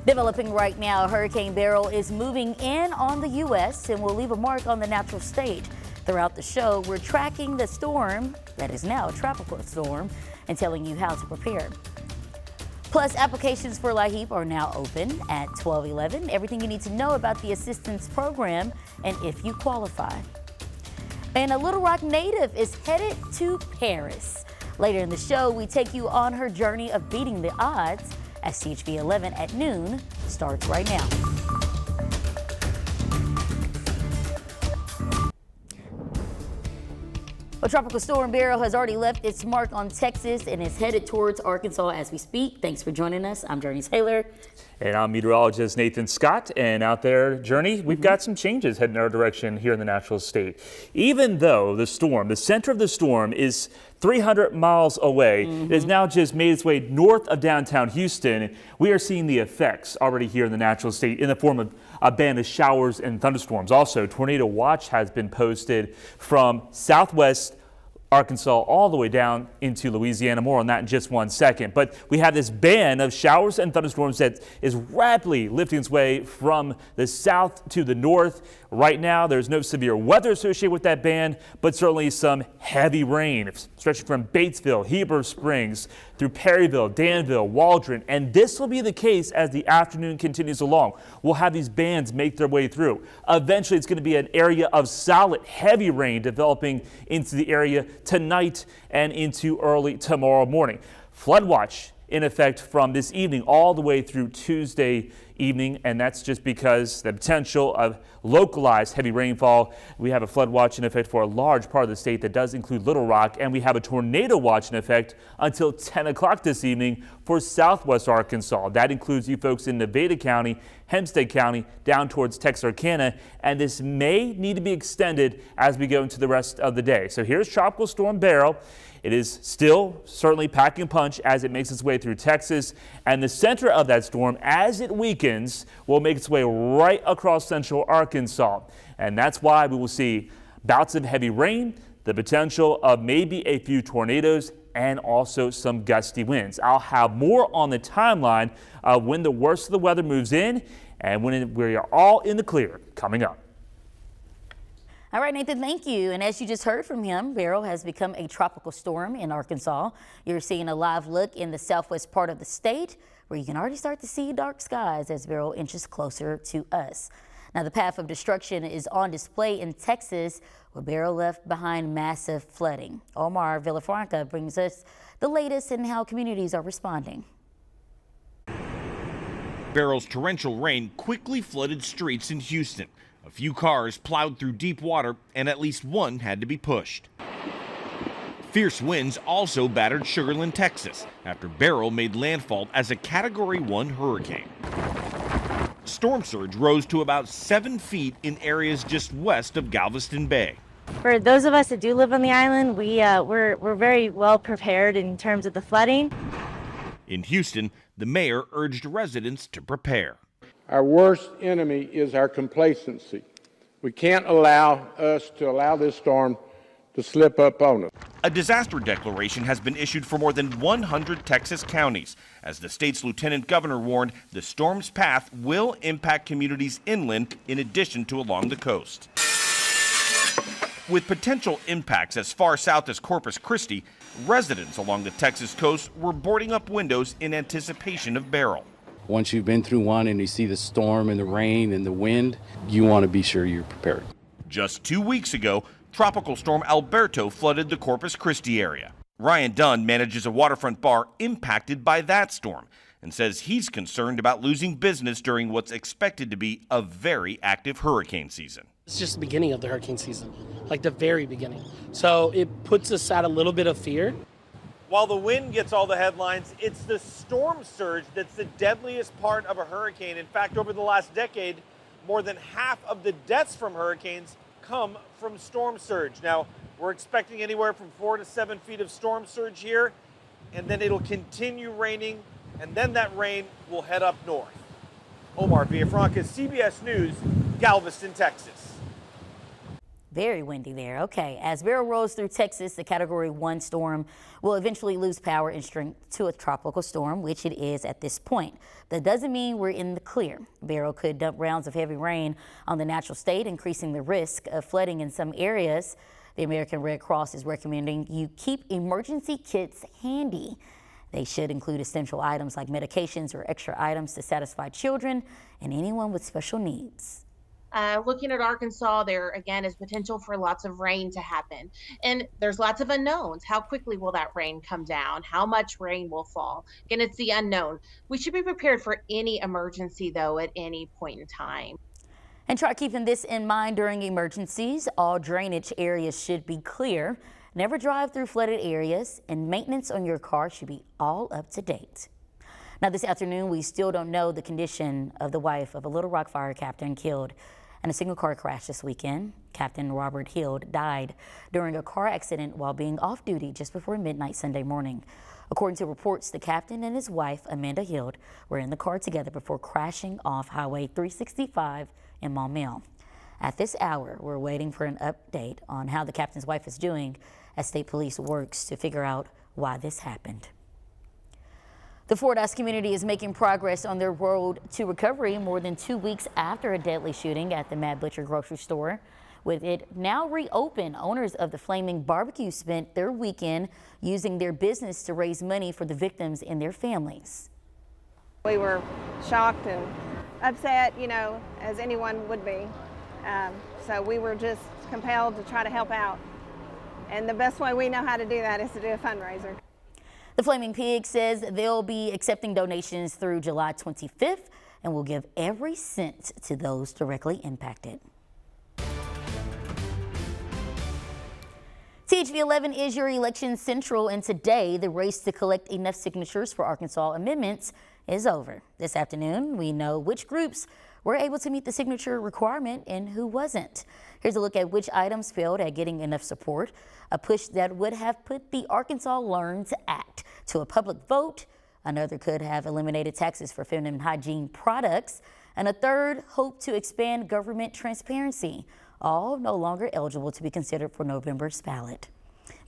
Developing right now, Hurricane Beryl is moving in on the U.S. and will leave a mark on the natural state. Throughout the show, we're tracking the storm that is now a tropical storm and telling you how to prepare. Plus, applications for LIHEAP are now open at 12:11. Everything you need to know about the assistance program and if you qualify. And a Little Rock native is headed to Paris. Later in the show, we take you on her journey of beating the odds as CHV 11 at noon starts right now. Well, Tropical Storm Beryl has already left its mark on Texas and is headed towards Arkansas as we speak. Thanks for joining us. I'm Jurnee Taylor. And I'm meteorologist Nathan Scott. And out there, Jurnee, we've got some changes heading in our direction here in the natural state. Even though the storm, the center of the storm is 300 miles away, it has now just made its way north of downtown Houston. We are seeing the effects already here in the natural state in the form of a band of showers and thunderstorms. Also, tornado watch has been posted from southwest Arkansas all the way down into Louisiana. More on that in just 1 second. But we have this band of showers and thunderstorms that is rapidly lifting its way from the south to the north. Right now, there's no severe weather associated with that band, but certainly some heavy rain stretching from Batesville, Heber Springs, through Perryville, Danville, Waldron. And this will be the case as the afternoon continues along. We'll have these bands make their way through. Eventually, it's going to be an area of solid, heavy rain developing into the area tonight and into early tomorrow morning. Flood watch in effect from this evening all the way through Tuesday evening, and that's just because the potential of localized heavy rainfall. We have a flood watch in effect for a large part of the state that does include Little Rock, and we have a tornado watch in effect until 10 o'clock this evening for southwest Arkansas. That includes you folks in Nevada County, Hempstead County, down towards Texarkana, and this may need to be extended as we go into the rest of the day. So here's Tropical Storm Beryl. It is still certainly packing a punch as it makes its way through Texas, and the center of that storm, as it weakens, will make its way right across central Arkansas. And that's why we will see bouts of heavy rain, the potential of maybe a few tornadoes, and also some gusty winds. I'll have more on the timeline of when the worst of the weather moves in and when we are all in the clear coming up. All right, Nathan, thank you. And as you just heard from him, Beryl has become a tropical storm in Arkansas. You're seeing a live look in the southwest part of the state where you can already start to see dark skies as Beryl inches closer to us. Now, the path of destruction is on display in Texas, where Beryl left behind massive flooding. Omar Villafranca brings us the latest in how communities are responding. Beryl's torrential rain quickly flooded streets in Houston. A few cars plowed through deep water, and at least one had to be pushed. Fierce winds also battered Sugar Land, Texas, after Beryl made landfall as a Category 1 hurricane. Storm surge rose to about 7 feet in areas just west of Galveston Bay. For those of us that do live on the island, we're very well prepared in terms of the flooding. In Houston, the mayor urged residents to prepare. Our worst enemy is our complacency. We can't allow this storm to slip up on us. A disaster declaration has been issued for more than 100 Texas counties. As the state's lieutenant governor warned, the storm's path will impact communities inland in addition to along the coast. With potential impacts as far south as Corpus Christi, residents along the Texas coast were boarding up windows in anticipation of Beryl. Once you've been through one and you see the storm and the rain and the wind, you want to be sure you're prepared. Just 2 weeks ago, Tropical Storm Alberto flooded the Corpus Christi area. Ryan Dunn manages a waterfront bar impacted by that storm and says he's concerned about losing business during what's expected to be a very active hurricane season. It's just the beginning of the hurricane season, like the very beginning. So it puts us at a little bit of fear. While the wind gets all the headlines, it's the storm surge that's the deadliest part of a hurricane. In fact, over the last decade, more than half of the deaths from hurricanes come from storm surge. Now, we're expecting anywhere from 4 to 7 feet of storm surge here, and then it'll continue raining, and then that rain will head up north. Omar Villafranca, CBS News, Galveston, Texas. Very windy there. Okay, as Beryl rolls through Texas, the Category 1 storm will eventually lose power and strength to a tropical storm, which it is at this point. That doesn't mean we're in the clear. Beryl could dump rounds of heavy rain on the natural state, increasing the risk of flooding in some areas. The American Red Cross is recommending you keep emergency kits handy. They should include essential items like medications or extra items to satisfy children and anyone with special needs. Looking at Arkansas, there again is potential for lots of rain to happen. And there's lots of unknowns. How quickly will that rain come down? How much rain will fall? Again, it's the unknown. We should be prepared for any emergency, though, at any point in time. And try keeping this in mind during emergencies. All drainage areas should be clear. Never drive through flooded areas, and maintenance on your car should be all up to date. Now, this afternoon, we still don't know the condition of the wife of a Little Rock fire captain killed in a single car crash this weekend. Captain Robert Hild died during a car accident while being off duty just before midnight Sunday morning. According to reports, the captain and his wife, Amanda Hild, were in the car together before crashing off Highway 365 in Maumelle. At this hour, we're waiting for an update on how the captain's wife is doing as state police works to figure out why this happened. The Fordyce community is making progress on their road to recovery more than 2 weeks after a deadly shooting at the Mad Butcher grocery store. With it now reopened, owners of the Flaming Barbecue spent their weekend using their business to raise money for the victims and their families. We were shocked and upset, as anyone would be. So we were just compelled to try to help out. And the best way we know how to do that is to do a fundraiser. The Flaming Pig says they'll be accepting donations through July 25th and will give every cent to those directly impacted. THV 11 is your election central, and today the race to collect enough signatures for Arkansas amendments is over. This afternoon, we know which groups were able to meet the signature requirement and who wasn't. Here's a look at which items failed at getting enough support. A push that would have put the Arkansas Learn to Act to a public vote. Another could have eliminated taxes for feminine hygiene products. And a third hoped to expand government transparency. All no longer eligible to be considered for November's ballot.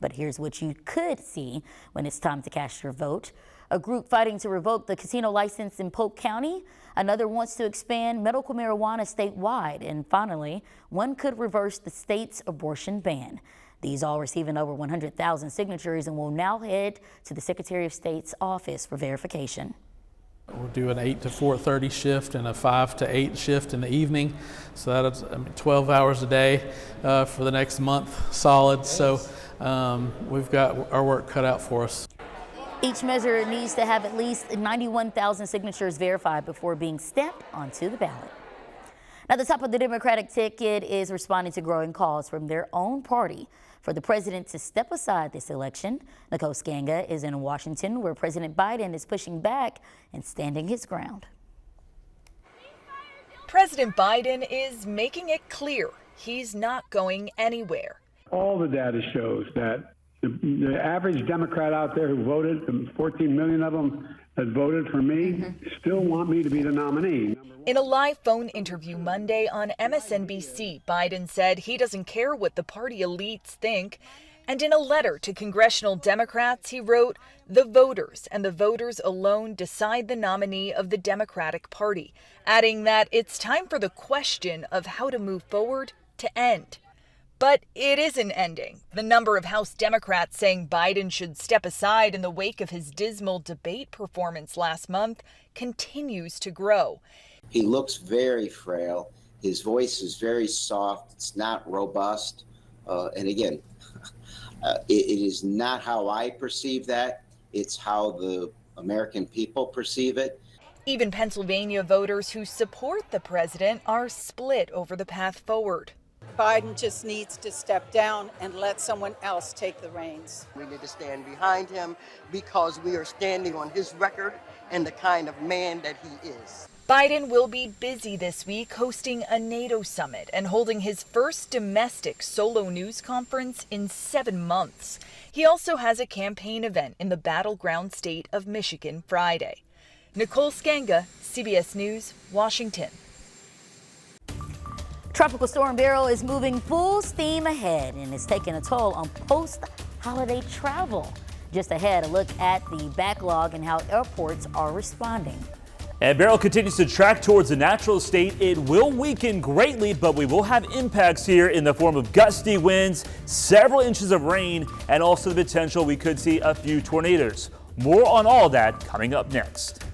But here's what you could see when it's time to cast your vote. A group fighting to revoke the casino license in Polk County. Another wants to expand medical marijuana statewide. And finally, one could reverse the state's abortion ban. These all receiving over 100,000 signatures and will now head to the Secretary of State's office for verification. We'll do an 8 to 4:30 shift and a 5 to 8 shift in the evening. So that's 12 hours a day for the next month solid. So we've got our work cut out for us. Each measure needs to have at least 91,000 signatures verified before being stamped onto the ballot. Now, the top of the Democratic ticket is responding to growing calls from their own party for the president to step aside this election. Nicole Skanga is in Washington, where President Biden is pushing back and standing his ground. President Biden is making it clear he's not going anywhere. All the data shows that the average Democrat out there who voted, 14 million of them that voted for me, still want me to be the nominee. In a live phone interview Monday on MSNBC, Biden said he doesn't care what the party elites think. And in a letter to congressional Democrats, he wrote, "The voters and the voters alone decide the nominee of the Democratic Party," adding that it's time for the question of how to move forward to end. But it isn't ending. The number of House Democrats saying Biden should step aside in the wake of his dismal debate performance last month continues to grow. He looks very frail. His voice is very soft. It's not robust. And again, it is not how I perceive that. It's how the American people perceive it. Even Pennsylvania voters who support the president are split over the path forward. Biden just needs to step down and let someone else take the reins. We need to stand behind him because we are standing on his record and the kind of man that he is. Biden will be busy this week hosting a NATO summit and holding his first domestic solo news conference in 7 months. He also has a campaign event in the battleground state of Michigan Friday. Nicole Skanga, CBS News, Washington. Tropical Storm Beryl is moving full steam ahead and is taking a toll on post-holiday travel. Just ahead, a look at the backlog and how airports are responding. And Beryl continues to track towards the natural state. It will weaken greatly, but we will have impacts here in the form of gusty winds, several inches of rain, and also the potential we could see a few tornadoes. More on all that coming up next.